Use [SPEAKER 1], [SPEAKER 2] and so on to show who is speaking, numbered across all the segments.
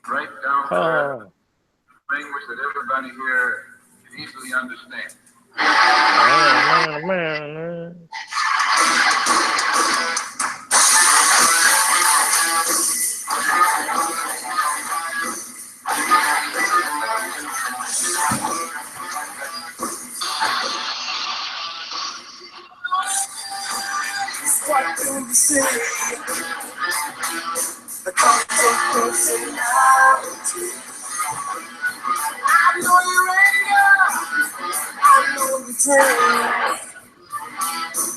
[SPEAKER 1] right down to earth, language that everybody here can easily understand. What do you say? The cult of personality. I know your anger. I know the dream.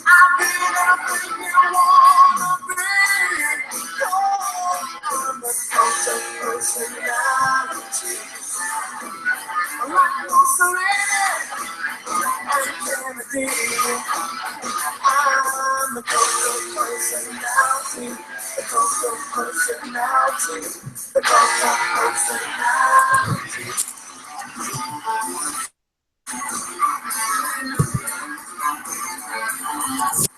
[SPEAKER 1] I've been everything you wanna be. Oh, I'm the cult of personality. Like Mussolini and Kennedy. I'm the ghost of personality. The ghost of personality. The ghost of personality.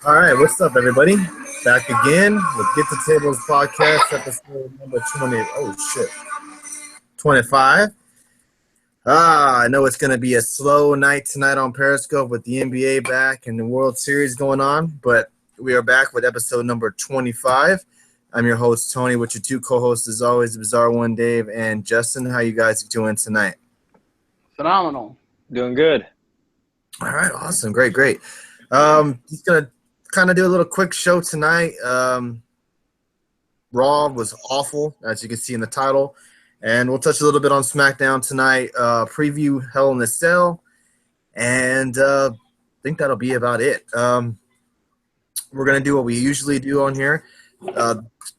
[SPEAKER 1] All right, what's up, everybody? Back again with Get the Tables podcast, episode number 20. Oh shit, 25. I know it's going to be a slow night tonight on Periscope with the NBA back and the World Series going on, but we are back with episode number 25. I'm your host, Tony, with your two co-hosts, as always, the Bizarre One, Dave, and Justin. How you guys doing tonight?
[SPEAKER 2] Phenomenal.
[SPEAKER 3] Doing good.
[SPEAKER 1] All right, awesome. Great. Just going to kind of do a little quick show tonight. Raw was awful, as you can see in the title. And we'll touch a little bit on SmackDown tonight, preview Hell in a Cell, and I think that'll be about it. We're going to do what we usually do on here.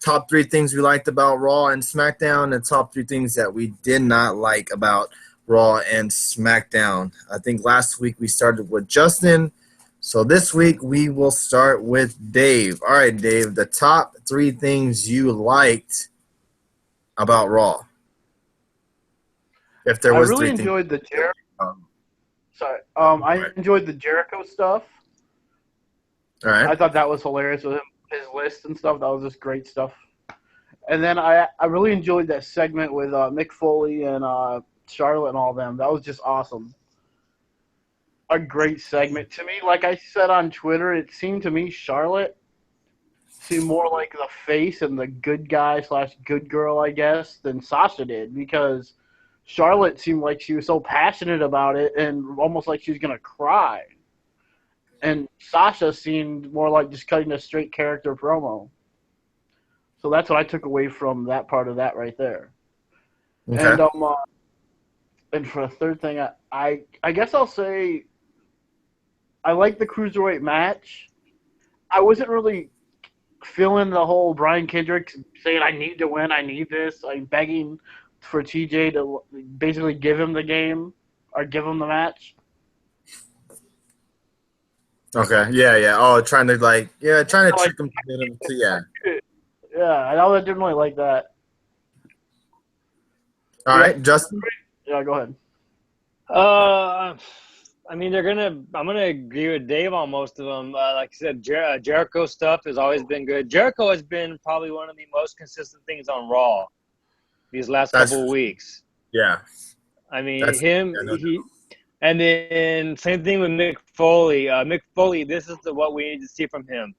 [SPEAKER 1] Top 3 things we liked about Raw and SmackDown, and top 3 things that we did not like about Raw and SmackDown. I think last week we started with Justin, so this week we will start with Dave. All right, Dave, the top 3 things you liked about Raw. If there was
[SPEAKER 2] I really enjoyed the Jericho. I enjoyed the Jericho stuff.
[SPEAKER 1] All right.
[SPEAKER 2] I thought that was hilarious with him, his list and stuff. That was just great stuff. And then I really enjoyed that segment with Mick Foley and Charlotte and all them. That was just awesome. A great segment. To me, like I said on Twitter, it seemed to me Charlotte seemed more like the face and the good guy / good girl, I guess, than Sasha did, because Charlotte seemed like she was so passionate about it and almost like she was going to cry. And Sasha seemed more like just cutting a straight character promo. So that's what I took away from that part of that right there. Okay. And for the third thing, I guess I'll say I like the Cruiserweight match. I wasn't really feeling the whole Brian Kendrick saying, I need to win, I need this, like begging for TJ to basically give him the game or give him the match.
[SPEAKER 1] Okay, yeah. Oh, trying to trick him to get him to, yeah.
[SPEAKER 2] Yeah, I didn't really like that.
[SPEAKER 1] All right, Justin?
[SPEAKER 2] Yeah, go ahead.
[SPEAKER 3] I mean, I'm gonna agree with Dave on most of them. Like I said, Jericho stuff has always been good. Jericho has been probably one of the most consistent things on Raw these last couple of weeks.
[SPEAKER 1] Yeah.
[SPEAKER 3] I mean, and then same thing with Mick Foley. Mick Foley, this is what we need to see from him.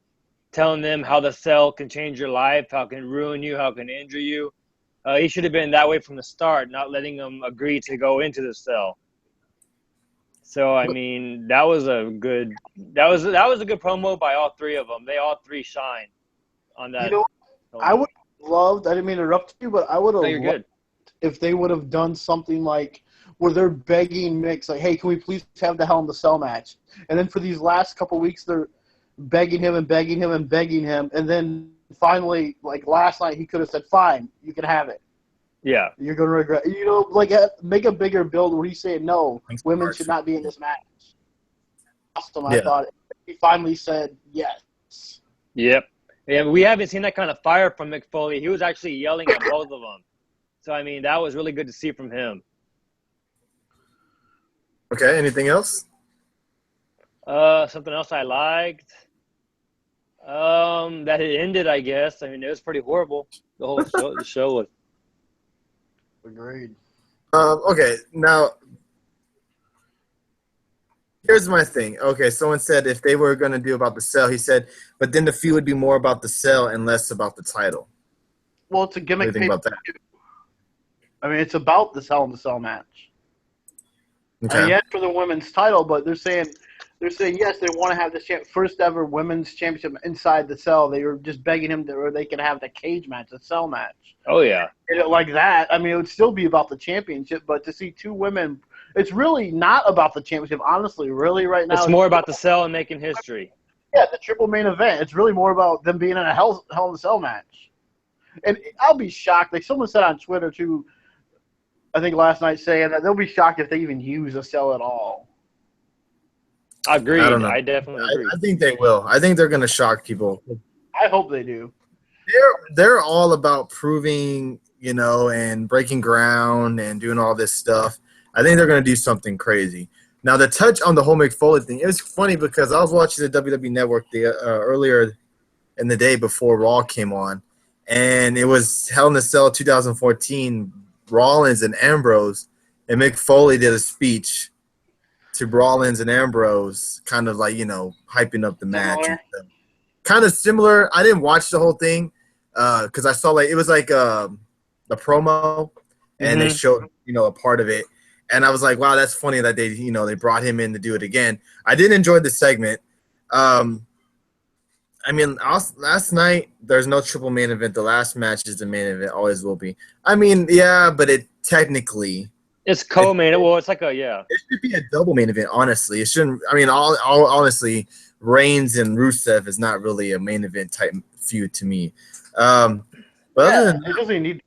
[SPEAKER 3] Telling them how the cell can change your life, how it can ruin you, how it can injure you. He should have been that way from the start, not letting them agree to go into the cell. So I mean, that was a good promo by all 3 of them. They all 3 shine on that.
[SPEAKER 2] You know, I would have loved. I didn't mean to interrupt you, but I would have loved if they would have done something like where they're begging Mick, like, "Hey, can we please have the Hell in the Cell match?" And then for these last couple weeks, they're begging him, and then finally, like last night, he could have said, "Fine, you can have it."
[SPEAKER 3] Yeah.
[SPEAKER 2] You're going to regret. You know, like make a bigger build where he's saying, no, women should not be in this match. Awesome, I thought. He finally said yes.
[SPEAKER 3] Yep. Yeah, we haven't seen that kind of fire from Mick Foley. He was actually yelling at both of them. So, I mean, that was really good to see from him.
[SPEAKER 1] Okay, anything else?
[SPEAKER 3] Something else I liked. That it ended, I guess. I mean, it was pretty horrible. The whole show was.
[SPEAKER 2] Agreed.
[SPEAKER 1] Okay, now here's my thing. Okay, someone said if they were going to do about the cell, he said, but then the feud would be more about the cell and less about the title.
[SPEAKER 2] Well, it's a
[SPEAKER 1] What do you
[SPEAKER 2] gimmick
[SPEAKER 1] think about that?
[SPEAKER 2] I mean, it's about the Hell in the Cell match.
[SPEAKER 1] Okay.
[SPEAKER 2] I mean, yes, for the women's title, but they're saying yes, they want to have the first ever women's championship inside the cell. They were just begging him or they could have the cage match, the cell match.
[SPEAKER 3] Oh yeah.
[SPEAKER 2] Like that. I mean, it would still be about the championship, but to see two women, it's really not about the championship. Honestly, really, right now,
[SPEAKER 3] It's more about the cell and making history.
[SPEAKER 2] Yeah, the triple main event. It's really more about them being in a Hell in the Cell match. And I'll be shocked. Like someone said on Twitter too, I think last night, saying that they'll be shocked if they even use a cell at all.
[SPEAKER 3] Agreed.
[SPEAKER 1] I don't know.
[SPEAKER 3] I definitely agree.
[SPEAKER 1] I think they will. I think they're going to shock people.
[SPEAKER 2] I hope they do.
[SPEAKER 1] They're all about proving, and breaking ground and doing all this stuff. I think they're going to do something crazy. Now, the touch on the whole Mick Foley thing, it was funny because I was watching the WWE Network earlier in the day before Raw came on, and it was Hell in a Cell 2014, Rollins and Ambrose, and Mick Foley did a speech to Rollins and Ambrose, kind of like, hyping up the match. Kind of similar. I didn't watch the whole thing because I saw it was like the promo, and they showed a part of it, and I was like, wow, that's funny that they brought him in to do it again. I did enjoy the segment. I mean, last night there's no triple main event. The last match is the main event, always will be. I mean, yeah, but it technically
[SPEAKER 3] it's co-main. Well, it's like it
[SPEAKER 1] should be a double main event. Honestly, it shouldn't. I mean, honestly, Reigns and Rusev is not really a main event type feud to me. But other than that,
[SPEAKER 2] it doesn't need.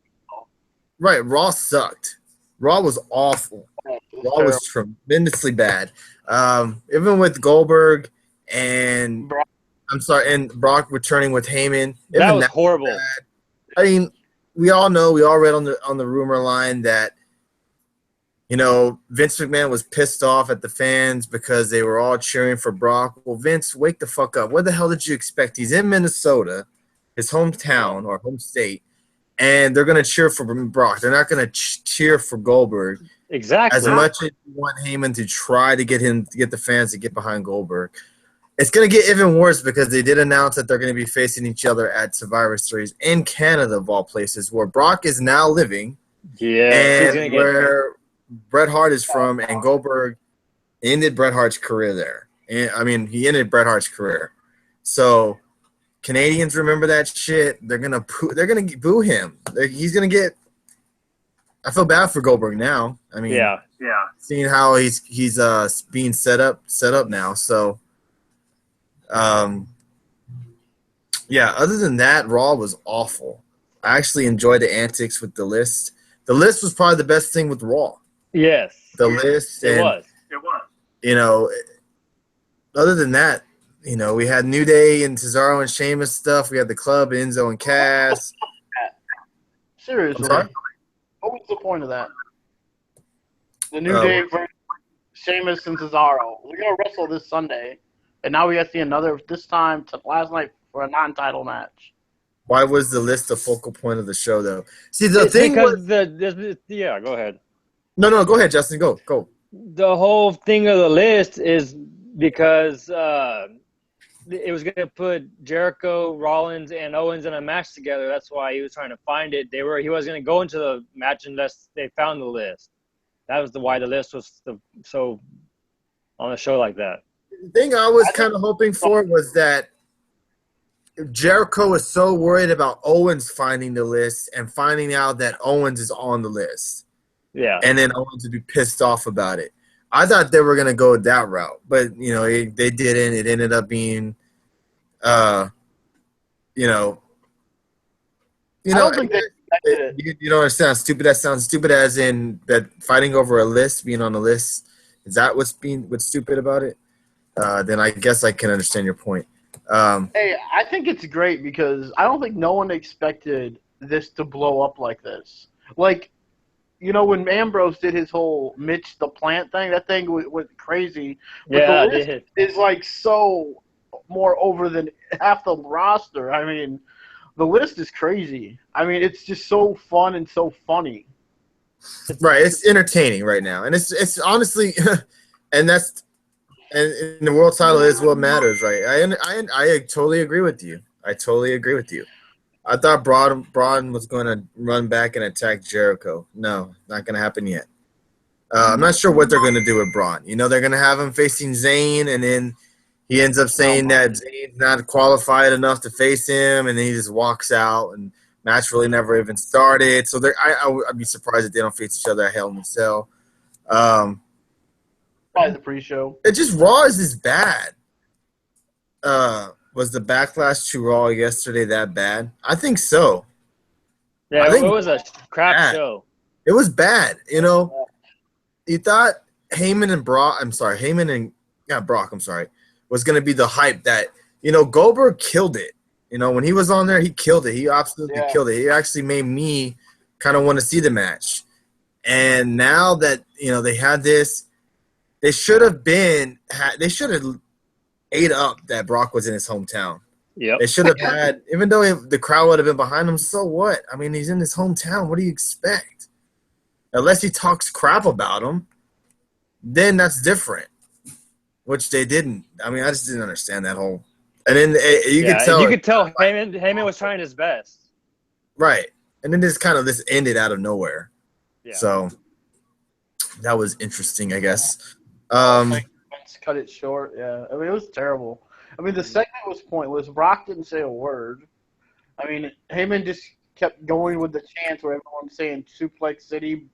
[SPEAKER 1] Right, Raw sucked. Raw was awful. Raw was tremendously bad. Even with Goldberg and Brock returning with Heyman.
[SPEAKER 3] That was horrible. Bad.
[SPEAKER 1] I mean, we all read on the rumor line that Vince McMahon was pissed off at the fans because they were all cheering for Brock. Well, Vince, wake the fuck up. What the hell did you expect? He's in Minnesota, his hometown or home state, and they're going to cheer for Brock. They're not going to cheer for Goldberg.
[SPEAKER 3] Exactly.
[SPEAKER 1] As much as you want Heyman to try to get the fans to get behind Goldberg. It's going to get even worse because they did announce that they're going to be facing each other at Survivor Series in Canada, of all places, where Brock is now living.
[SPEAKER 3] Yeah.
[SPEAKER 1] And where Bret Hart is from, and Goldberg ended Bret Hart's career there. And, I mean, he ended Bret Hart's career. So Canadians remember that shit. They're gonna boo him. He's gonna get. I feel bad for Goldberg now. I mean,
[SPEAKER 3] yeah.
[SPEAKER 1] Seeing how he's being set up now. So, yeah. Other than that, Raw was awful. I actually enjoyed the antics with the list. The list was probably the best thing with Raw.
[SPEAKER 3] Yes.
[SPEAKER 1] The list.
[SPEAKER 3] It was.
[SPEAKER 1] Other than that, we had New Day and Cesaro and Sheamus stuff. We had the club, Enzo and Cass.
[SPEAKER 2] Seriously. What was the point of that? The New Day versus Sheamus and Cesaro. We're going to wrestle this Sunday. And now we got to see another, this time, last night, for a non-title match.
[SPEAKER 1] Why was the list the focal point of the show, though? See, the thing was...
[SPEAKER 3] go ahead.
[SPEAKER 1] No, go ahead, Justin. Go.
[SPEAKER 3] The whole thing of the list is because it was going to put Jericho, Rollins, and Owens in a match together. That's why he was trying to find it. He wasn't going to go into the match unless they found the list. That was why the list was so on a show like that.
[SPEAKER 1] The thing I was kind of hoping for was that Jericho was so worried about Owens finding the list and finding out that Owens is on the list.
[SPEAKER 3] Yeah.
[SPEAKER 1] And then Owens would be pissed off about it. I thought they were going to go that route, but, they didn't. It ended up being, I don't think you don't understand how stupid that sounds. Stupid as in that fighting over a list, being on the list. Is that what's stupid about it? Then I guess I can understand your point.
[SPEAKER 2] Hey, I think it's great because I don't think no one expected this to blow up like this. Like, when Ambrose did his whole Mitch the Plant thing, that thing went crazy. But
[SPEAKER 3] yeah,
[SPEAKER 2] the list is like so more over than half the roster. I mean, the list is crazy. I mean, it's just so fun and so funny.
[SPEAKER 1] Right, it's entertaining right now, and it's honestly, and that's and the world title is what matters, right? I totally agree with you. I totally agree with you. I thought Braun was going to run back and attack Jericho. No, not going to happen yet. I'm not sure what they're going to do with Braun. You know, they're going to have him facing Zayn, and then he ends up saying that Zayn's not qualified enough to face him, and then he just walks out, and match really never even started. So I'd be surprised if they don't face each other at Hell in a Cell.
[SPEAKER 2] Probably the pre-show.
[SPEAKER 1] It just Raw is just bad. Was the backlash to Raw yesterday that bad? I think so.
[SPEAKER 3] Yeah, it was a crap show.
[SPEAKER 1] It was bad. You know, you thought Heyman and Brock. I'm sorry, Heyman and Brock. I'm sorry, was going to be the hype that Goldberg killed it. You know, when he was on there, he killed it. He absolutely killed it. He actually made me kind of want to see the match. And now that they had this, they should have ate up that Brock was in his hometown.
[SPEAKER 3] Yep.
[SPEAKER 1] They should have had, even though the crowd would have been behind him, so what? I mean, he's in his hometown. What do you expect? Unless he talks crap about him, then that's different, which they didn't. I mean, I just didn't understand that whole. And then you could tell
[SPEAKER 3] Heyman was trying his best.
[SPEAKER 1] Right. And then this ended out of nowhere.
[SPEAKER 3] Yeah.
[SPEAKER 1] So that was interesting, I guess.
[SPEAKER 2] Cut it short, yeah. I mean, it was terrible. I mean, the segment was pointless. Brock didn't say a word. I mean, Heyman just kept going with the chants where everyone's saying Suplex City,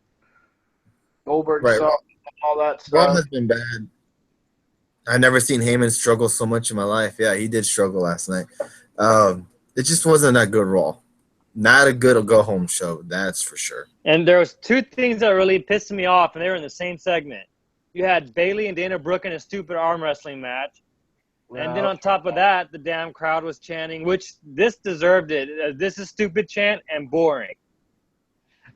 [SPEAKER 2] Goldberg sucks, and all that stuff.
[SPEAKER 1] Raw has been bad. I've never seen Heyman struggle so much in my life. Yeah, he did struggle last night. It just wasn't that good Raw. Not a good go-home show, that's for sure.
[SPEAKER 3] And there was two things that really pissed me off, and they were in the same segment. You had Bayley and Dana Brooke in a stupid arm wrestling match. And then on top of that, the damn crowd was chanting, which this deserved it. This is stupid chant and boring.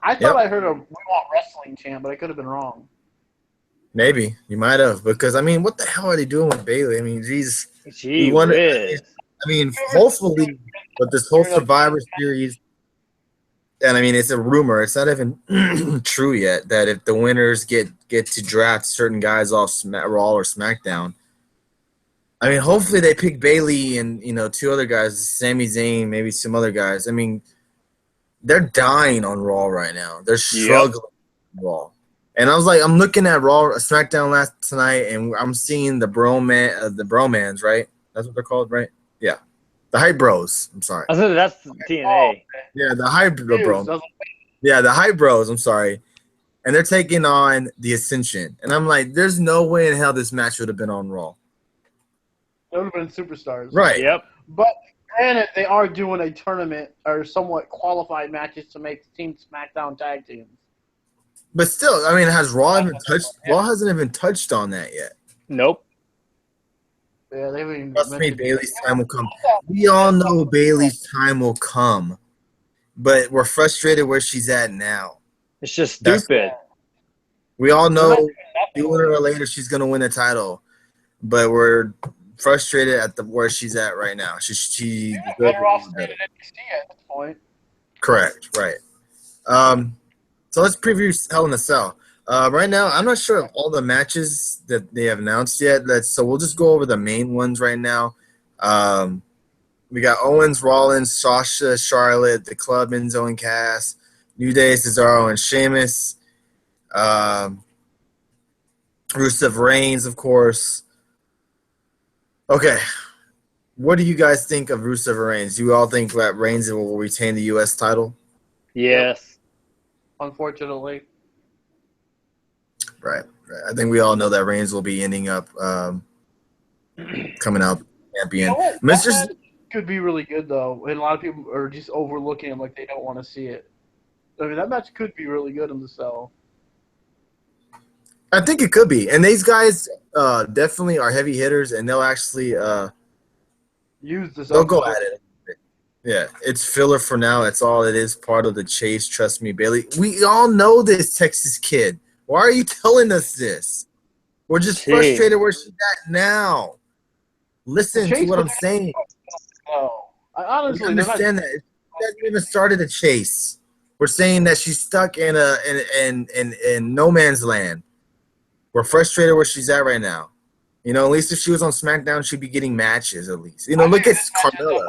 [SPEAKER 2] I thought I heard a "We Want Wrestling" chant, but I could have been wrong.
[SPEAKER 1] Maybe. You might have. Because, I mean, what the hell are they doing with Bayley? I mean, hopefully, with this whole Survivor Series, and I mean, it's a rumor. It's not even true yet that if the winners get to draft certain guys off Raw or SmackDown, I mean, hopefully they pick Bayley and, two other guys, Sami Zayn, maybe some other guys. I mean, they're dying on Raw right now. They're struggling on Raw. And I was like, I'm looking at Raw, SmackDown tonight, and I'm seeing the bromans, right? That's what they're called, right? Yeah. The Hype Bros. I'm sorry.
[SPEAKER 3] I thought that's TNA.
[SPEAKER 1] Yeah, the Hype Bros. Yeah, the Hype Bros. I'm sorry. And they're taking on the Ascension. And I'm like, there's no way in hell this match would have been on Raw.
[SPEAKER 2] They would have been superstars.
[SPEAKER 1] Right.
[SPEAKER 3] Yep.
[SPEAKER 2] But granted, they are doing a tournament or somewhat qualified matches to make the Team SmackDown tag teams.
[SPEAKER 1] But still, I mean, has Raw even touched? Raw hasn't even touched on that yet.
[SPEAKER 3] Nope.
[SPEAKER 2] Yeah, they haven't even.
[SPEAKER 1] Trust me, Bayley's time will come. We all know Bayley's time will come, but we're frustrated where she's at now.
[SPEAKER 3] It's just stupid.
[SPEAKER 1] We all know sooner or later she's gonna win the title, but we're frustrated at where she's at right now. She
[SPEAKER 2] better off staying at NXT at this point.
[SPEAKER 1] Correct. Right. So let's preview Hell in a Cell. Right now, I'm not sure of all the matches that they have announced yet. So we'll just go over the main ones right now. We got Owens, Rollins, Sasha, Charlotte, The Club, Enzo and Cass, New Day, Cesaro, and Sheamus. Rusev Reigns, of course. Okay. What do you guys think of Rusev Reigns? Do you all think that Reigns will retain the U.S. title?
[SPEAKER 3] Yes.
[SPEAKER 2] Unfortunately.
[SPEAKER 1] Right. I think we all know that Reigns will be ending up coming out champion.
[SPEAKER 2] That could be really good, though, and a lot of people are just overlooking him like they don't want to see it. I mean, that match could be really good in the cell.
[SPEAKER 1] I think it could be. And these guys definitely are heavy hitters, and they'll actually
[SPEAKER 2] use this.
[SPEAKER 1] They'll go at it. Yeah, it's filler for now. That's all it is. Part of the chase. Trust me, Bayley. We all know this Texas kid. Why are you telling us this? We're just frustrated where she's at now. Listen to what I'm saying.
[SPEAKER 2] Oh, I honestly
[SPEAKER 1] understand that. She hasn't even started a chase. We're saying that she's stuck in no man's land. We're frustrated where she's at right now. You know, at least if she was on SmackDown, she'd be getting matches at least. You know, look at Carmella.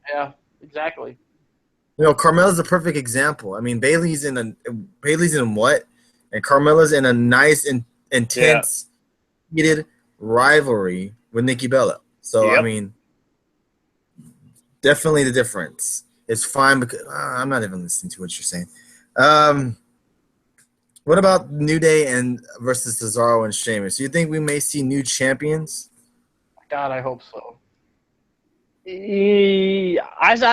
[SPEAKER 2] Yeah, exactly.
[SPEAKER 1] You know, Carmella's a perfect example. I mean, Bailey's in what? And Carmella's in a nice and intense, heated rivalry with Nikki Bella. So, I mean, definitely the difference. It's fine because I'm not even listening to what you're saying. What about New Day and versus Cesaro and Sheamus? Do you think we may see new champions?
[SPEAKER 2] God, I hope so.
[SPEAKER 3] I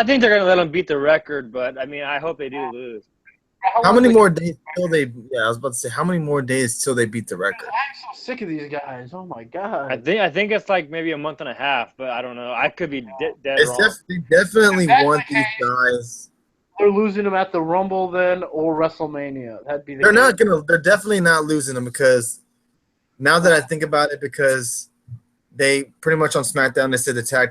[SPEAKER 3] think they're going to let them beat the record, but, I mean, I hope they do lose.
[SPEAKER 1] How many more days till they – yeah, I was about to say, how many more days till they beat the record?
[SPEAKER 2] I'm so sick of these guys. Oh, my God.
[SPEAKER 3] I think it's like maybe a month and a half, but I don't know. I could be dead wrong.
[SPEAKER 1] They definitely want these guys.
[SPEAKER 2] They're losing them at the Rumble then or WrestleMania. That'd be
[SPEAKER 1] They're definitely not losing them because now that I think about it, because they pretty much on SmackDown, they said the tag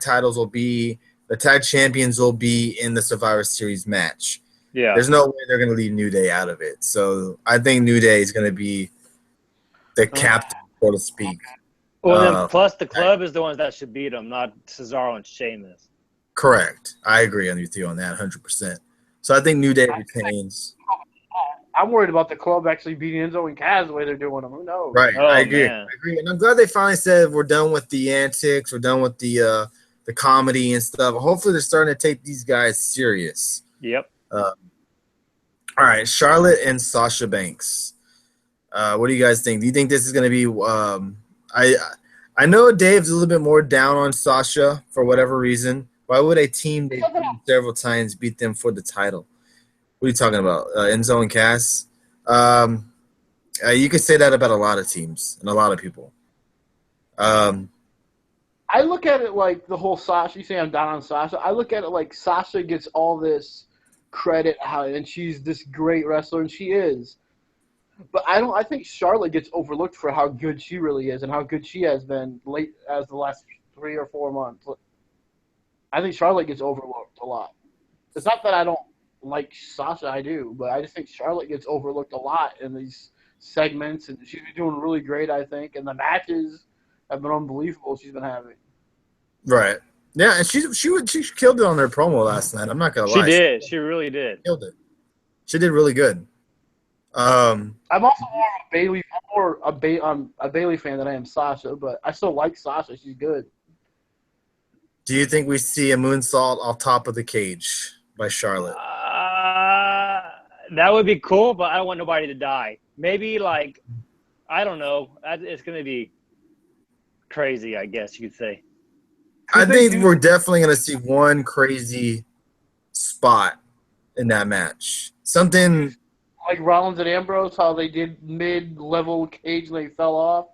[SPEAKER 1] champions will be in the Survivor Series match.
[SPEAKER 3] Yeah.
[SPEAKER 1] There's no way they're going to leave New Day out of it. So I think New Day is going to be the captain, so to speak.
[SPEAKER 3] Well, then plus the club is the ones that should beat them, not Cesaro and Sheamus.
[SPEAKER 1] Correct. I agree with you on that 100%. So I think New Day retains.
[SPEAKER 2] I'm worried about the club actually beating Enzo and Kaz the way they're doing them. Who knows?
[SPEAKER 1] Right. I agree. And I'm glad they finally said we're done with the antics. We're done with the comedy and stuff. Hopefully they're starting to take these guys serious.
[SPEAKER 3] Yep.
[SPEAKER 1] All right, Charlotte and Sasha Banks. What do you guys think? Do you think this is going to be I know Dave's a little bit more down on Sasha for whatever reason. Why would a team they've beaten several times beat them for the title? What are you talking about? Enzo and Cass? You could say that about a lot of teams and a lot of people.
[SPEAKER 2] I look at it like the whole Sasha. You say I'm down on Sasha. I look at it like Sasha gets all this credit, and she's this great wrestler, and she is. But I think Charlotte gets overlooked for how good she really is and how good she has been late as the last 3 or 4 months. I think Charlotte gets overlooked a lot. It's not that I don't like Sasha, I do, but I just think Charlotte gets overlooked a lot in these segments, and she's been doing really great, I think, and the matches have been unbelievable she's been having.
[SPEAKER 1] Right. Yeah, and she killed it on her promo last night. I'm not gonna lie.
[SPEAKER 3] She did. She really did.
[SPEAKER 1] Killed it. She did really good.
[SPEAKER 2] I'm also more a Bailey fan than I am Sasha, but I still like Sasha. She's good.
[SPEAKER 1] Do you think we see a moonsault off top of the cage by Charlotte?
[SPEAKER 3] That would be cool, but I don't want nobody to die. Maybe I don't know. It's gonna be crazy, I guess you could say.
[SPEAKER 1] I think we're definitely going to see one crazy spot in that match. Something
[SPEAKER 2] like Rollins and Ambrose, how they did mid-level cage and they fell off.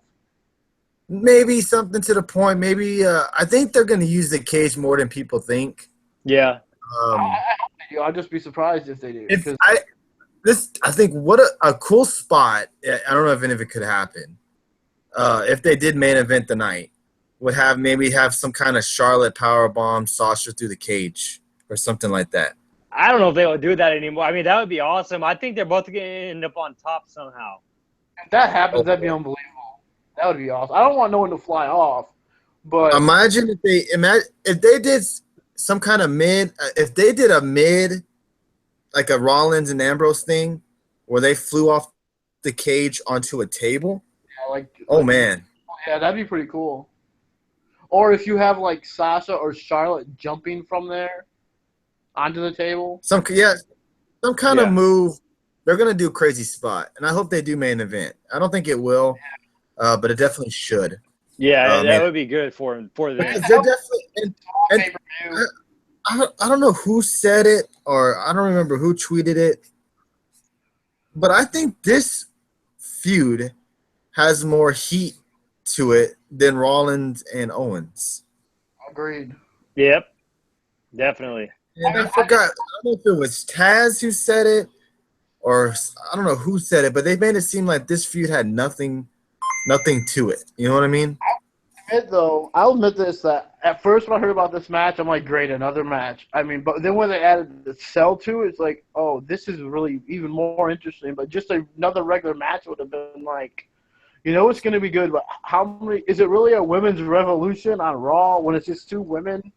[SPEAKER 1] Maybe something to the point. Maybe I think they're going to use the cage more than people think.
[SPEAKER 3] Yeah.
[SPEAKER 2] I hope they do. I'd just be surprised if they do.
[SPEAKER 1] I think what a cool spot. I don't know if any of it could happen. If they did main event the night. Would have some kind of Charlotte powerbomb Sasha through the cage or something like that.
[SPEAKER 3] I don't know if they would do that anymore. I mean, that would be awesome. I think they're both going to end up on top somehow.
[SPEAKER 2] If that happens, that'd be unbelievable. That would be awesome. I don't want no one to fly off, but
[SPEAKER 1] imagine if they did some kind of if they did a like a Rollins and Ambrose thing where they flew off the cage onto a table. Yeah, man.
[SPEAKER 2] Yeah, that'd be pretty cool. Or if you have Sasha or Charlotte jumping from there onto the table.
[SPEAKER 1] Some kind of move. They're gonna do a crazy spot, and I hope they do main event. I don't think it will, but it definitely should.
[SPEAKER 3] Yeah, that would be good for them.
[SPEAKER 1] They're definitely. I don't know who said it, or I don't remember who tweeted it, but I think this feud has more heat to it than Rollins and Owens.
[SPEAKER 2] Agreed.
[SPEAKER 3] Yep. Definitely.
[SPEAKER 1] And I forgot. I don't know if it was Taz who said it or I don't know who said it, but they made it seem like this feud had nothing to it. You know what I mean?
[SPEAKER 2] I'll admit this, that at first when I heard about this match, I'm like, great, another match. I mean, but then when they added the cell to it, it's like, oh, this is really even more interesting. But just another regular match would have been like, it's going to be good. But how many? Is it really a women's revolution on Raw when it's just two women?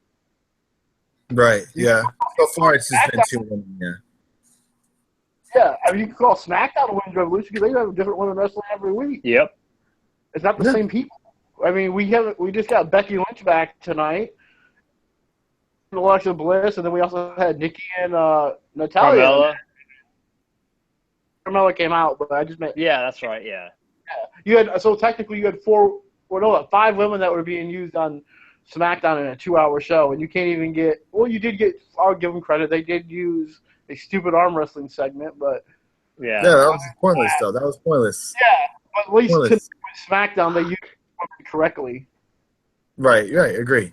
[SPEAKER 1] Right. Yeah. So far, it's just been two women. Yeah.
[SPEAKER 2] Yeah, I mean, you can call SmackDown a women's revolution because they have different women wrestling every week.
[SPEAKER 3] Yep.
[SPEAKER 2] It's not the same people. I mean, we just got Becky Lynch back tonight, Alexa Bliss, and then we also had Nikki and Natalia.
[SPEAKER 3] Carmella.
[SPEAKER 2] Carmella came out, but I just meant.
[SPEAKER 3] Yeah, that's right. Yeah.
[SPEAKER 2] Technically you had five women that were being used on SmackDown in a 2-hour show, and you can't even get. Well, you did get. I'll give them credit. They did use a stupid arm wrestling segment, but.
[SPEAKER 3] Yeah.
[SPEAKER 1] Yeah, that was pointless though. That was pointless.
[SPEAKER 2] Yeah, but at least to SmackDown they used it correctly.
[SPEAKER 1] Right. Agree.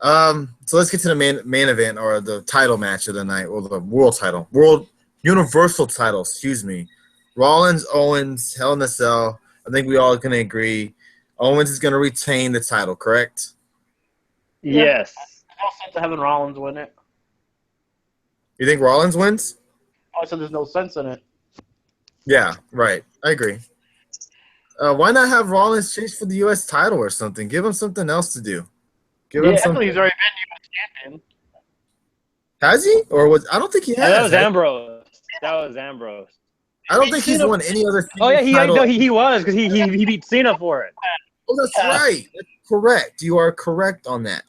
[SPEAKER 1] So let's get to the main event or the title match of the night, or the world universal title. Excuse me. Rollins, Owens, Hell in a Cell. I think we all can agree. Owens is going to retain the title, correct?
[SPEAKER 3] Yes.
[SPEAKER 2] There's no sense of having Rollins win it.
[SPEAKER 1] You think Rollins wins?
[SPEAKER 2] I said there's no sense in it.
[SPEAKER 1] Yeah, right. I agree. Why not have Rollins chase for the U.S. title or something? Give him something else to do. Give him something.
[SPEAKER 2] He's already been U.S. champion.
[SPEAKER 1] Has he? Or was? I don't think he has.
[SPEAKER 3] That was Ambrose.
[SPEAKER 1] I don't think he's won any other.
[SPEAKER 3] Oh yeah, he was because he beat Cena for it.
[SPEAKER 1] Oh, that's right. That's correct. You are correct on that.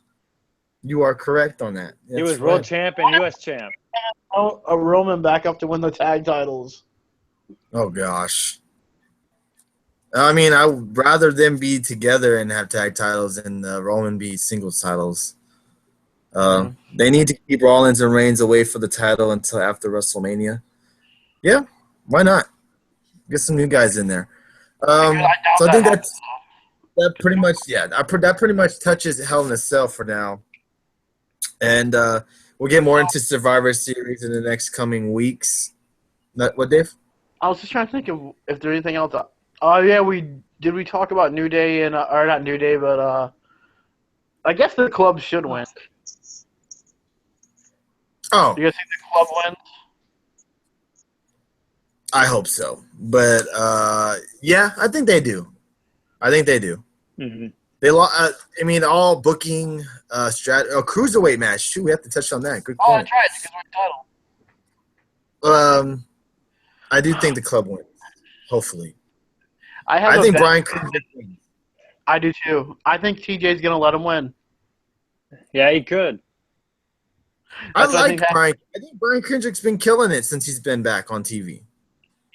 [SPEAKER 1] He was
[SPEAKER 3] world champ and U.S. champ.
[SPEAKER 2] A Roman back up to win the tag titles.
[SPEAKER 1] Oh gosh. I mean, I would rather them be together and have tag titles than Roman be singles titles. They need to keep Rollins and Reigns away for the title until after WrestleMania. Yeah, why not? Get some new guys in there. So I think that pretty much that pretty much touches Hell in a Cell for now. And we'll get more into Survivor Series in the next coming weeks. What, Dave?
[SPEAKER 2] I was just trying to think of if there's anything else. Oh yeah, we talk about New Day and or not New Day, but I guess the club should win.
[SPEAKER 1] Oh,
[SPEAKER 2] Do you guys think the club wins?
[SPEAKER 1] I hope so, but yeah, I think they do.
[SPEAKER 3] Mm-hmm.
[SPEAKER 1] They, I mean, all booking cruiserweight match. Shoot, we have to touch on that. Good point.
[SPEAKER 2] Oh, that's right. It's a title.
[SPEAKER 1] I do think the club wins. Hopefully,
[SPEAKER 2] I
[SPEAKER 1] think Brian Cage wins.
[SPEAKER 2] I do too. I think TJ's gonna let him win.
[SPEAKER 3] Yeah, he could.
[SPEAKER 1] I think Brian Kendrick's been killing it since he's been back on TV.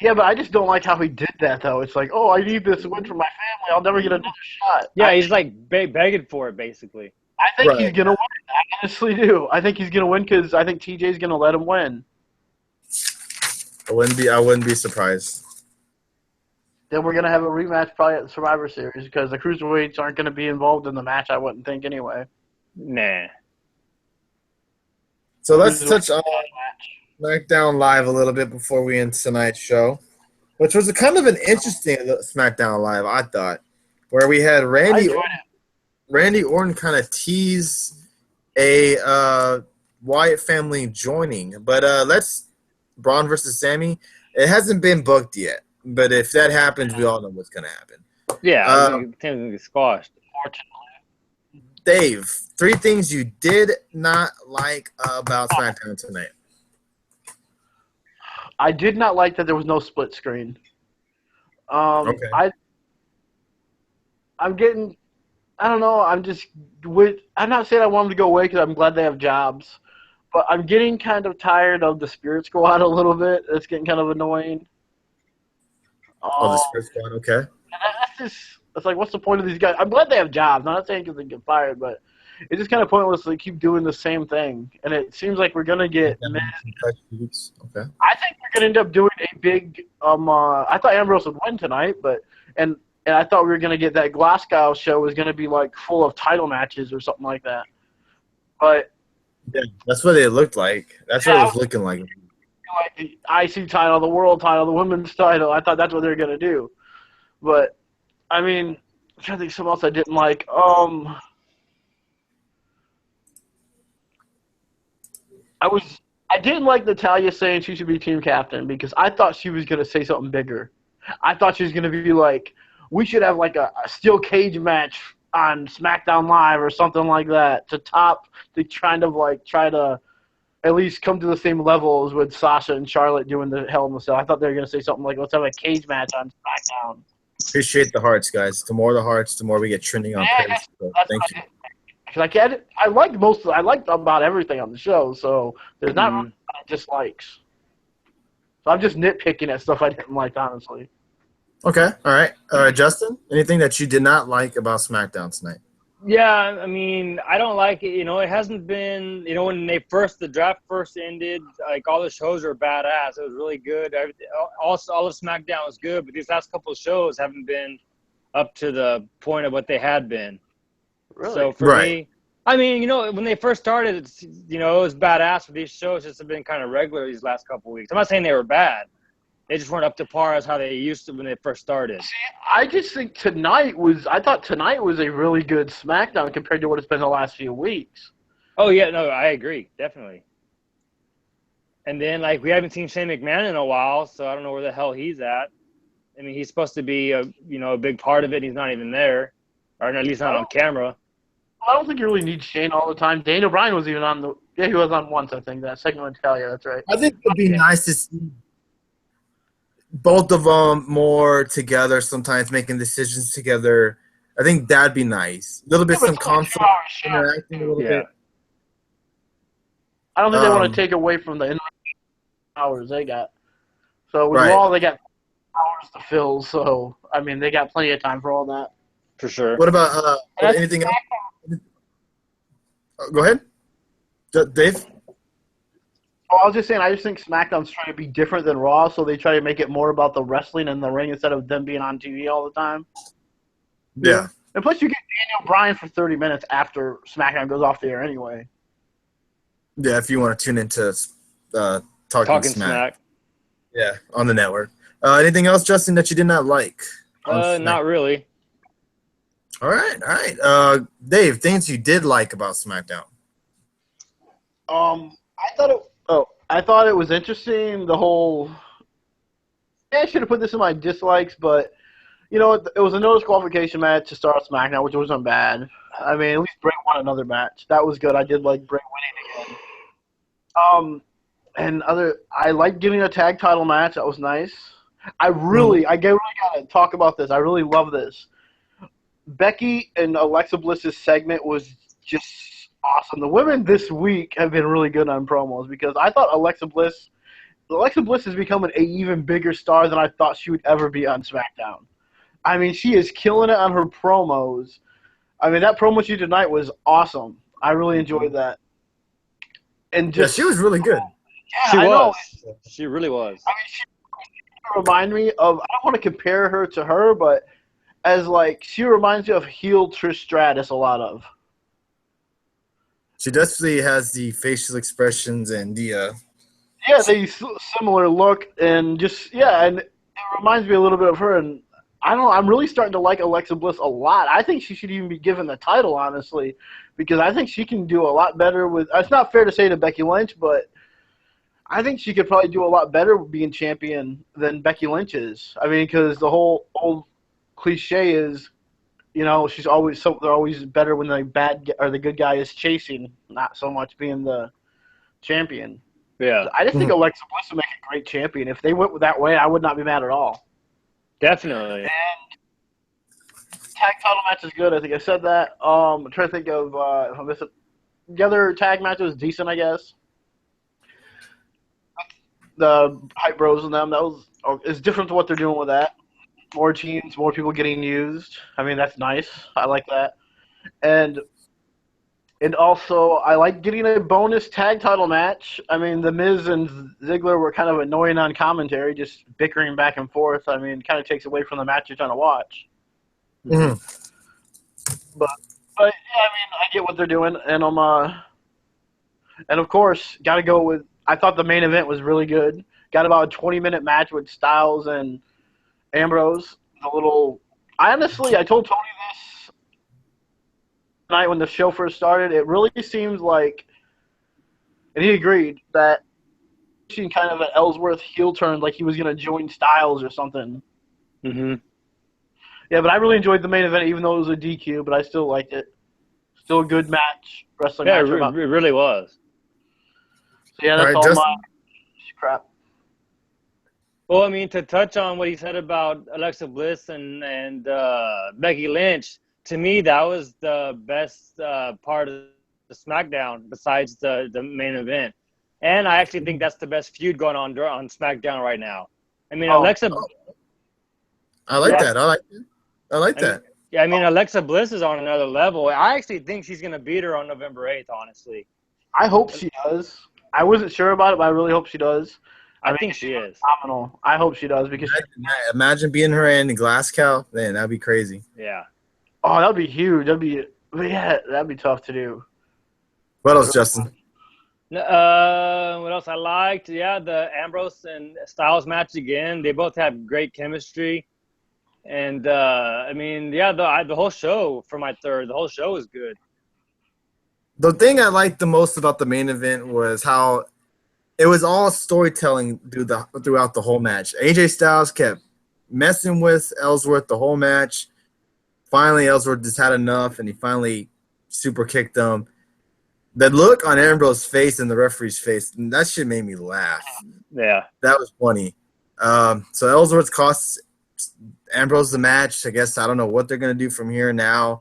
[SPEAKER 2] Yeah, but I just don't like how he did that, though. It's like, oh, I need this win for my family. I'll never get another shot.
[SPEAKER 3] Yeah, he's like begging for it, basically.
[SPEAKER 2] I think he's gonna win. I honestly do. I think he's gonna win because I think TJ's gonna let him win.
[SPEAKER 1] I wouldn't be surprised.
[SPEAKER 2] Then we're gonna have a rematch probably at the Survivor Series because the cruiserweights aren't gonna be involved in the match. I wouldn't think anyway.
[SPEAKER 3] Nah.
[SPEAKER 1] So let's touch on SmackDown Live a little bit before we end tonight's show, which was a kind of an interesting SmackDown Live, I thought, where we had Randy Orton kind of tease a Wyatt family joining, but Braun versus Sammy. It hasn't been booked yet, but if that happens, we all know what's going to happen.
[SPEAKER 3] Yeah, it's going to get squashed.
[SPEAKER 1] Dave, 3 things you did not like about SmackDown tonight.
[SPEAKER 2] I did not like that there was no split screen.
[SPEAKER 1] Okay.
[SPEAKER 2] I'm getting, I don't know, I'm not saying I want them to go away because I'm glad they have jobs, but I'm getting kind of tired of the Spirit Squad a little bit. It's getting kind of annoying.
[SPEAKER 1] The Spirit Squad, okay.
[SPEAKER 2] It's like, what's the point of these guys? I'm glad they have jobs. I'm not saying because they get fired, but it's just kind of pointless to keep doing the same thing. And it seems like we're going to get
[SPEAKER 1] Okay.
[SPEAKER 2] I think we're going to end up doing a big I thought Ambrose would win tonight, but and I thought we were going to get that Glasgow show was going to be like full of title matches or something like that. But
[SPEAKER 1] yeah, that's what it looked like. That's what it was looking like.
[SPEAKER 2] Like the IC title, the world title, the women's title. I thought that's what they were going to do. But I mean, I'm trying to think of something else I didn't like. I didn't like Natalya saying she should be team captain because I thought she was gonna say something bigger. I thought she was gonna be like, we should have like a steel cage match on SmackDown Live or something like that to top to kind of like try to at least come to the same levels with Sasha and Charlotte doing the Hell in the Cell. I thought they were gonna say something like, let's have a cage match on SmackDown.
[SPEAKER 1] Appreciate the hearts, guys. The more the hearts, the more we get trending on
[SPEAKER 2] Yeah,
[SPEAKER 1] page. So
[SPEAKER 2] that's
[SPEAKER 1] thank you.
[SPEAKER 2] like I liked about everything on the show, so there's not really dislikes. So I'm just nitpicking at stuff I didn't like, honestly.
[SPEAKER 1] Okay, all right. Justin, anything that you did not like about SmackDown tonight?
[SPEAKER 3] Yeah, I mean, I don't like it. You know, it hasn't been. You know, when the draft first ended, like all the shows were badass. It was really good. All of SmackDown was good, but these last couple of shows haven't been up to the point of what they had been.
[SPEAKER 2] Really?
[SPEAKER 3] So for me, I mean, you know, when they first started, it was badass. But these shows just have been kind of regular these last couple of weeks. I'm not saying they were bad. They just weren't up to par as how they used to when they first started.
[SPEAKER 2] See, I just think I thought tonight was a really good SmackDown compared to what it's been the last few weeks.
[SPEAKER 3] Oh, yeah, no, I agree, definitely. And then, like, we haven't seen Shane McMahon in a while, so I don't know where the hell he's at. I mean, he's supposed to be a big part of it. He's not even there, or at least not on camera.
[SPEAKER 2] I don't think you really need Shane all the time. Daniel Bryan was even on he was on once, I think, that second one. Natalia, that's right.
[SPEAKER 1] I think it would be nice to see both of them more together, sometimes making decisions together. I think that'd be nice. A little bit some conflict, interacting a little bit.
[SPEAKER 2] I don't think they want to take away from the hours they got. So with Raw, they got hours to fill. So I mean, they got plenty of time for all that.
[SPEAKER 3] For sure.
[SPEAKER 1] What about anything else? Go ahead, Dave.
[SPEAKER 2] Oh, I was just saying, I just think SmackDown's trying to be different than Raw, so they try to make it more about the wrestling in the ring instead of them being on TV all the time.
[SPEAKER 1] Yeah.
[SPEAKER 2] And plus, you get Daniel Bryan for 30 minutes after SmackDown goes off the air anyway.
[SPEAKER 1] Yeah, if you want to tune into Talking Smack. Yeah, on the network. Anything else, Justin, that you did not like?
[SPEAKER 3] Not really.
[SPEAKER 1] All right. Dave, things you did like about SmackDown.
[SPEAKER 2] I thought it was interesting. The whole. I should have put this in my dislikes, but it was a no disqualification match to start SmackDown, which wasn't bad. I mean, at least Bray won another match. That was good. I did like Bray winning again. I liked getting a tag title match. That was nice. I really gotta talk about this. I really love this. Becky and Alexa Bliss's segment was just awesome. The women this week have been really good on promos because I thought Alexa Bliss is becoming an even bigger star than I thought she would ever be on SmackDown. I mean, she is killing it on her promos. I mean, that promo she did tonight was awesome. I really enjoyed that. And just
[SPEAKER 1] she was really good.
[SPEAKER 2] Yeah,
[SPEAKER 3] She really was.
[SPEAKER 2] I mean, she reminds me of. I don't want to compare her to her, but she reminds me of heel Trish Stratus a lot of.
[SPEAKER 1] She definitely has the facial expressions and the
[SPEAKER 2] the similar look and and it reminds me a little bit of her. And I don't know, I'm really starting to like Alexa Bliss a lot. I think she should even be given the title, honestly, because I think she can do a lot better with. It's not fair to say to Becky Lynch, but I think she could probably do a lot better being champion than Becky Lynch is. I mean, because the whole old cliche is, they're always better when the bad or the good guy is chasing, not so much being the champion.
[SPEAKER 3] Yeah.
[SPEAKER 2] So I just think Alexa Bliss would make a great champion. If they went that way, I would not be mad at all.
[SPEAKER 3] Definitely.
[SPEAKER 2] And tag title match is good. I think I said that. I'm trying to think of if I missed it. The other tag match was decent, I guess. The Hype Bros and them, is different to what they're doing with that. More teams, more people getting used. I mean, that's nice. I like that. And also, I like getting a bonus tag title match. I mean, The Miz and Ziggler were kind of annoying on commentary, just bickering back and forth. I mean, it kind of takes away from the match you're trying to watch.
[SPEAKER 1] Mm-hmm.
[SPEAKER 2] But yeah, I mean, I get what they're doing, and and of course, got to go with. I thought the main event was really good. Got about a 20-minute match with Styles and Ambrose. I told Tony this night when the show first started. It really seems like and he agreed that seen kind of an Ellsworth heel turn, like he was going to join Styles or something.
[SPEAKER 3] Mm-hmm.
[SPEAKER 2] Yeah, but I really enjoyed the main event, even though it was a DQ, but I still liked it. Still a good match, wrestling match.
[SPEAKER 3] It really was.
[SPEAKER 2] So yeah, that's all my crap.
[SPEAKER 3] Well, I mean, to touch on what he said about Alexa Bliss and Becky Lynch, to me, that was the best part of the SmackDown besides the main event. And I actually think that's the best feud going on SmackDown right now. I mean, Alexa.
[SPEAKER 1] I like that. I like that.
[SPEAKER 3] Yeah, I mean, Alexa Bliss is on another level. I actually think she's going to beat her on November 8th, honestly.
[SPEAKER 2] I hope she does. I wasn't sure about it, but I really hope she does.
[SPEAKER 3] I think she is.
[SPEAKER 2] Phenomenal. I hope she does because
[SPEAKER 1] imagine being her in the glass cow. Man, that'd be crazy.
[SPEAKER 3] Yeah.
[SPEAKER 2] Oh, that'd be huge. That'd be tough to do.
[SPEAKER 1] What else, Justin?
[SPEAKER 3] What else I liked? Yeah, the Ambrose and Styles match again. They both have great chemistry. And, I mean, yeah, the whole show for my third, the whole show was good.
[SPEAKER 1] The thing I liked the most about the main event was how it was all storytelling throughout the whole match. AJ Styles kept messing with Ellsworth the whole match. Finally, Ellsworth just had enough, and he finally super kicked him. The look on Ambrose's face and the referee's face, that shit made me laugh.
[SPEAKER 3] Yeah.
[SPEAKER 1] That was funny. So Ellsworth costs Ambrose the match. I guess I don't know what they're going to do from here now.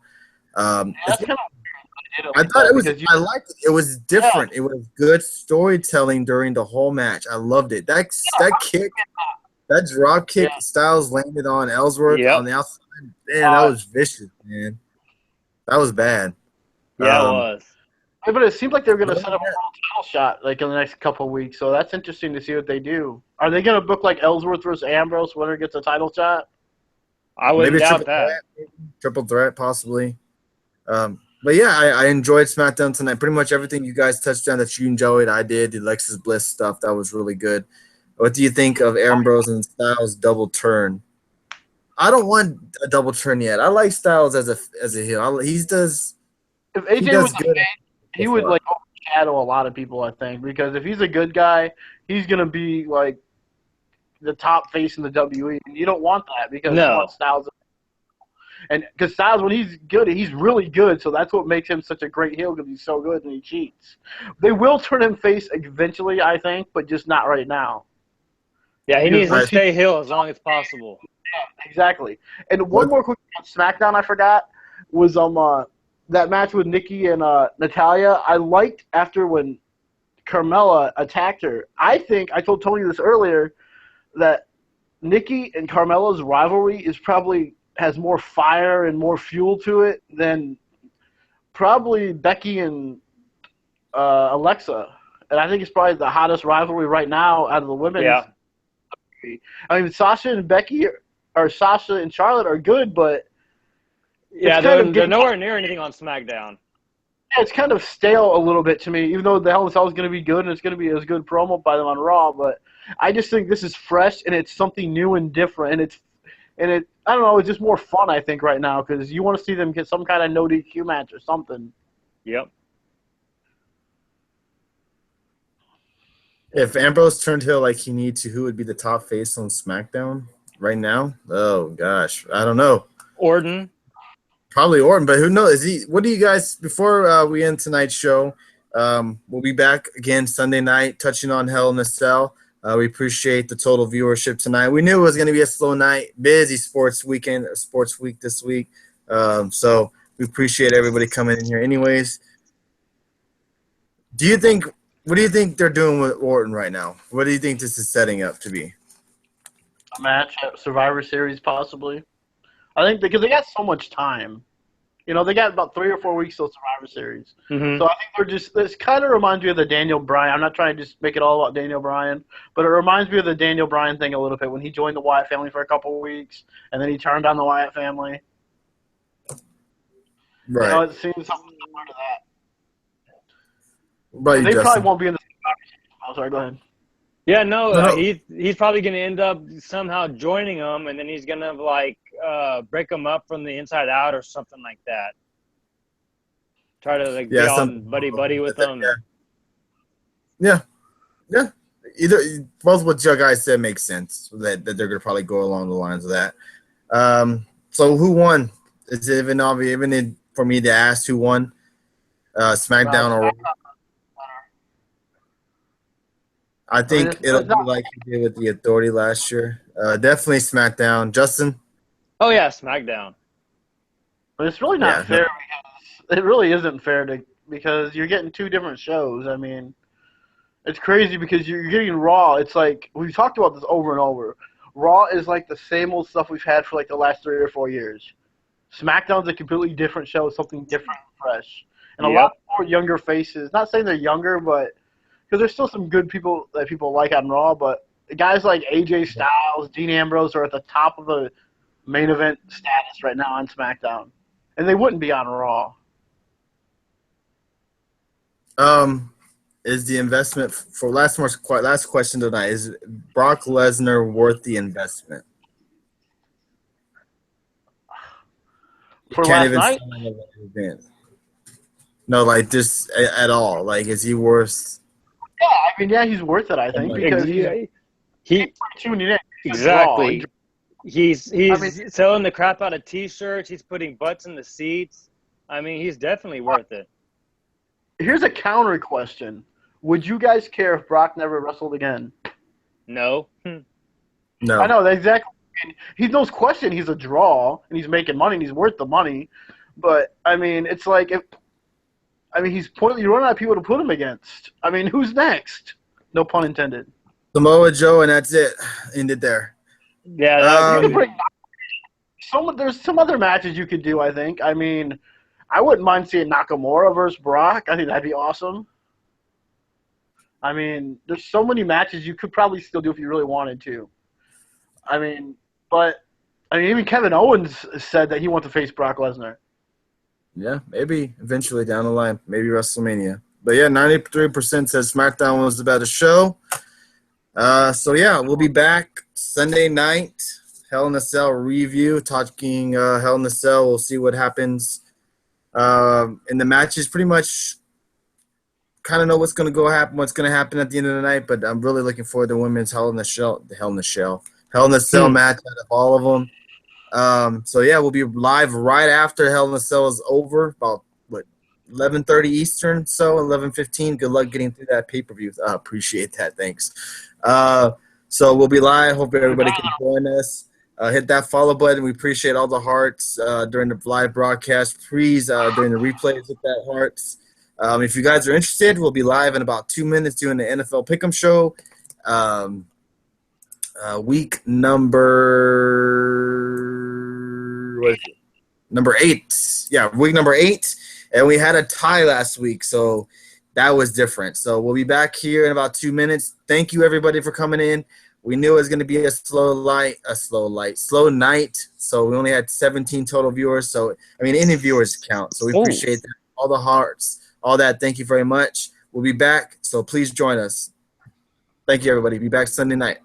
[SPEAKER 1] I thought it was. I liked it. It was different. Yeah. It was good storytelling during the whole match. I loved it. That kick, that drop kick, Styles landed on Ellsworth on the outside. Man, that was vicious, man. That was bad.
[SPEAKER 3] Yeah, it was.
[SPEAKER 2] But it seemed like they were going to set up a world title shot like in the next couple of weeks. So that's interesting to see what they do. Are they going to book like Ellsworth versus Ambrose? Winner gets a title shot.
[SPEAKER 3] I wouldn't doubt that.
[SPEAKER 1] Triple threat, possibly. But yeah, I enjoyed SmackDown tonight. Pretty much everything you guys touched on that you enjoyed, I did. The Alexis Bliss stuff, that was really good. What do you think of Ambrose and Styles' double turn? I don't want a double turn yet. I like Styles as a heel. He does.
[SPEAKER 2] If AJ was good, he would like overshadow a lot of people, I think, because if he's a good guy, he's gonna be like the top face in the WWE, and you don't want that because you want Styles. And because Styles, when he's good, he's really good. So that's what makes him such a great heel because he's so good and he cheats. They will turn him face eventually, I think, but just not right now.
[SPEAKER 3] Yeah, he needs to stay heel as long as possible.
[SPEAKER 2] Yeah, exactly. And one more quick on SmackDown I forgot was that match with Nikki and Natalya. I liked after when Carmella attacked her. I think I told Tony this earlier that Nikki and Carmella's rivalry is probably has more fire and more fuel to it than probably Becky and Alexa. And I think it's probably the hottest rivalry right now out of the women.
[SPEAKER 3] Yeah.
[SPEAKER 2] I mean, Sasha and Becky or Sasha and Charlotte are good, but
[SPEAKER 3] yeah, they're nowhere near anything on SmackDown.
[SPEAKER 2] Yeah, it's kind of stale a little bit to me, even though the Hell in a Cell is going to be good and it's going to be as good promo by them on Raw. But I just think this is fresh and it's something new and different, and it I don't know, it's just more fun, I think, right now, because you want to see them get some kind of no DQ match or something.
[SPEAKER 3] Yep.
[SPEAKER 1] If Ambrose turned heel like he needs to, who would be the top face on SmackDown right now? Oh, gosh. I don't know.
[SPEAKER 3] Orton.
[SPEAKER 1] Probably Orton, but who knows? What do you guys, before we end tonight's show, we'll be back again Sunday night touching on Hell in a Cell. We appreciate the total viewership tonight. We knew it was going to be a slow night, busy sports week this week. So we appreciate everybody coming in here anyways. What do you think they're doing with Orton right now? What do you think this is setting up to be?
[SPEAKER 2] A match at Survivor Series, possibly. I think because they got so much time. You know, they got about 3 or 4 weeks till Survivor Series.
[SPEAKER 3] Mm-hmm.
[SPEAKER 2] So I think this kind of reminds me of the Daniel Bryan. I'm not trying to just make it all about Daniel Bryan, but it reminds me of the Daniel Bryan thing a little bit when he joined the Wyatt family for a couple of weeks, and then he turned on the Wyatt family.
[SPEAKER 1] Right.
[SPEAKER 2] You know, it seems something similar to that.
[SPEAKER 1] Right,
[SPEAKER 2] they probably won't be in the Survivor Series. Oh, sorry, go ahead.
[SPEAKER 3] Yeah, no. He's probably going to end up somehow joining them, and then he's going to break them up from the inside out or something like that. Try to be on buddy with them.
[SPEAKER 1] Yeah. Yeah. Either both what you guys said makes sense. That they're gonna probably go along the lines of that. So who won? Is it even obvious for me to ask who won? SmackDown or Raw? I
[SPEAKER 2] I mean,
[SPEAKER 1] think it'll
[SPEAKER 2] it's
[SPEAKER 1] be
[SPEAKER 2] not.
[SPEAKER 1] like you did with the Authority last year. Definitely SmackDown. Justin?
[SPEAKER 3] Oh yeah, SmackDown.
[SPEAKER 2] But it's really not
[SPEAKER 1] Yeah. No.
[SPEAKER 2] fair because it really isn't fair because you're getting two different shows. I mean, it's crazy because you're getting Raw. It's like we've talked about this over and over. Raw is like the same old stuff we've had for like the last 3 or 4 years. SmackDown's a completely different show, something different and fresh, and a lot
[SPEAKER 3] Yep.
[SPEAKER 2] more younger faces. Not saying they're younger, but because there's still some good people that people like on Raw. But guys like AJ Styles, Dean Ambrose are at the top of the main event status right now on SmackDown, and they wouldn't be on Raw.
[SPEAKER 1] Is the investment for last question tonight? Is Brock Lesnar worth the investment? You
[SPEAKER 2] For
[SPEAKER 1] can't
[SPEAKER 2] last
[SPEAKER 1] even
[SPEAKER 2] night,
[SPEAKER 1] sign a event. No, like just at all. Like, is he worth?
[SPEAKER 2] yeah, I mean, yeah, he's worth it. I think
[SPEAKER 1] Like,
[SPEAKER 2] because he's
[SPEAKER 3] He
[SPEAKER 2] tuning in. He's a draw.
[SPEAKER 3] exactly. He's
[SPEAKER 2] I mean,
[SPEAKER 3] selling the crap out of T-shirts. He's putting butts in the seats. I mean, he's definitely worth it.
[SPEAKER 2] here's a counter question: would you guys care if Brock never wrestled again?
[SPEAKER 3] No.
[SPEAKER 1] no.
[SPEAKER 2] I know exactly. He's no question. He's a draw, and he's making money, and he's worth the money. But I mean, it's like he's pointless. You run out of people to put him against. I mean, who's next? No pun intended.
[SPEAKER 1] Samoa Joe, and that's it. Ended there.
[SPEAKER 3] Yeah, that
[SPEAKER 2] You
[SPEAKER 3] was
[SPEAKER 2] could bring there's some other matches you could do. I think. I mean, I wouldn't mind seeing Nakamura versus Brock. I think that'd be awesome. I mean, there's so many matches you could probably still do if you really wanted to. I mean, but I mean, even Kevin Owens said that he wants to face Brock Lesnar.
[SPEAKER 1] Yeah, maybe eventually down the line, maybe WrestleMania. But yeah, 93% says SmackDown was the better show. So yeah, we'll be back Sunday night. Hell in a Cell review, talking Hell in a Cell. We'll see what happens in the matches. Pretty much, kind of know what's going to happen at the end of the night. But I'm really looking forward to women's Hell in a Cell match out of all of them. So yeah, we'll be live right after Hell in a Cell is over, about 11:30 Eastern, so 11:15. Good luck getting through that pay-per-view. Appreciate that. Thanks. So we'll be live. Hope everybody can join us. Hit that follow button. We appreciate all the hearts during the live broadcast. Please, during the replays, hit that hearts. If you guys are interested, we'll be live in about 2 minutes doing the NFL Pick'em Show. Week number 8. Yeah, week number 8. And we had a tie last week, so that was different. So we'll be back here in about 2 minutes. Thank you, everybody, for coming in. We knew it was going to be a slow night. So we only had 17 total viewers. So, I mean, any viewers count. So we appreciate that. All the hearts, all that. Thank you very much. We'll be back, so please join us. Thank you, everybody. Be back Sunday night.